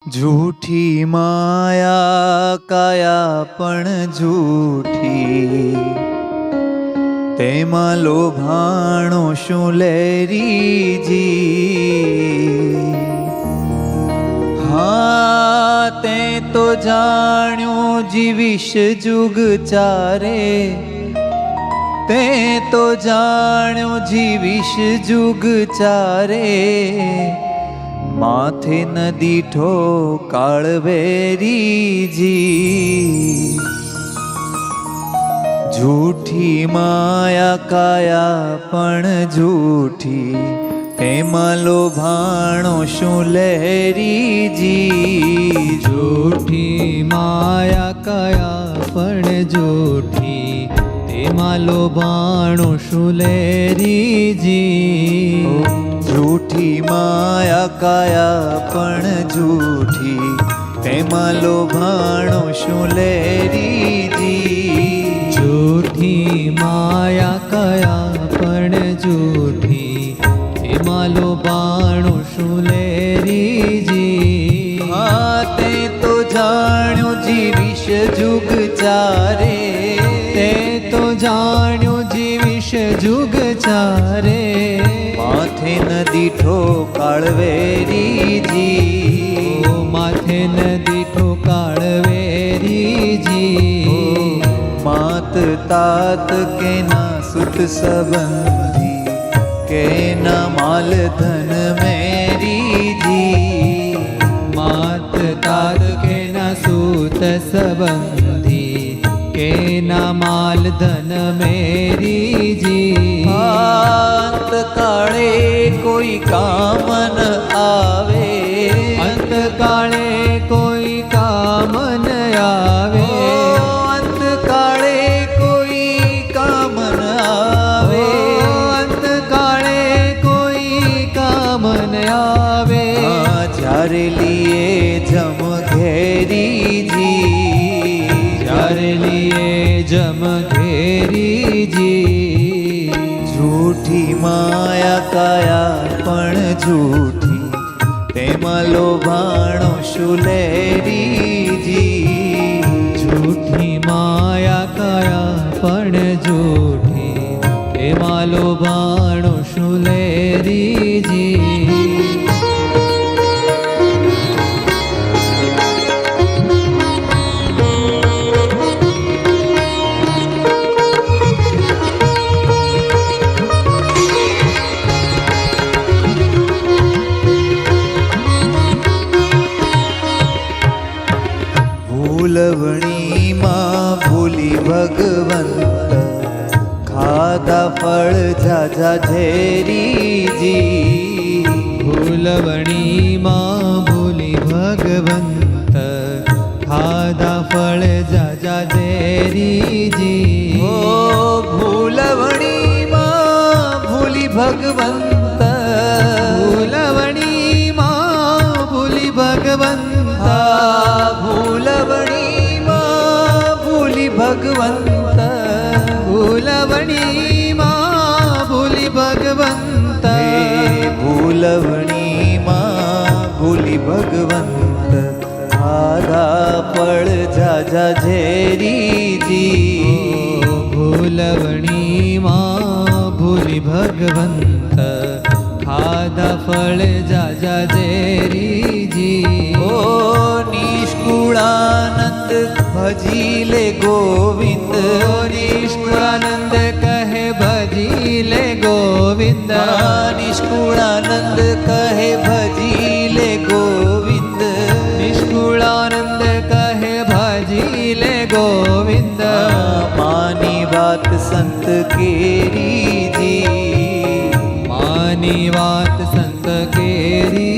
झूठी माया काया पण झूठी, तेमा लोभाणो शुं लेरीजी। हाँ ते तो जाण्यो जीविश जुग चारे, ते तो जाण्यो जीविश जुग चारे। माथे न दीठो काळवेरी जी, झूठी माया काया पण झूठी, तेमां लोभाणो शुं लहरी जी। झूठी माया काया पण झूठी, तेमां लोभाणो शुं लहरी जी। झूठी माया काया पण झूठी, तेमां लोभाणो शुं लहरी जी। झूठी माया काया पण झूठी, तेमां लोभाणो शुं लहरी जी। हाँ ते तो जाण्यो जीविश जुग चारे, ते तो जाण्यो जीविश जुग चारे। माथे न दीठो काळवेरी जी, ओ माथे न दीठो काळवेरी जी। मात तात के ना सुत संबंधी, के ना माल धन मेरी जी। मात तात के ना सूत संबंधी, के ना माल धन मेरी जी। अंत काळे कोई काम न आवे, अंत काळे कोई काम न आवे। अंत काळे कोई काम न आवे, अंत काळे कोई काम न आवे। જ્યારે લીએ જમ ઘેરી જી, જ્યારે લીએ જમ ઘેરી જી। झूठी माया काया पण झूठी, तेमां लोभाणो शुं लहरी जी। झूठी माया काया पण झूठी, तेमां लोभाणो शुं लहरी जी। भूलवणी मां भूली भगवंत, खाधा फळ झाझा झेरी जी। भूलवणी मां भूली भगवंत, खाधा फळ झाझा झेरी जी। ओ भूलवणी मां भूली भगवंत, भूलवणी मां भूली भगवंत। भूलवणी मां भूली भगवंत, भूलवणी मां भूली भगवंत। भूलवणी मां भूली भगवंत, खाधा फळ झाझा झेरी जी। भूलवणी मां भूली भगवंत, खाधा फळ झाझा झेरी जी। ओ निष्कुळानंद भजीले गोविंद, निष्कुळानंद कहे भजीले गोविंद। निष्कुळानंद कहे भजीले गोविंद, निष्कुळानंद कहे भजीले गोविंद। मानी बात संत केरी जी, मानी बात संत केरी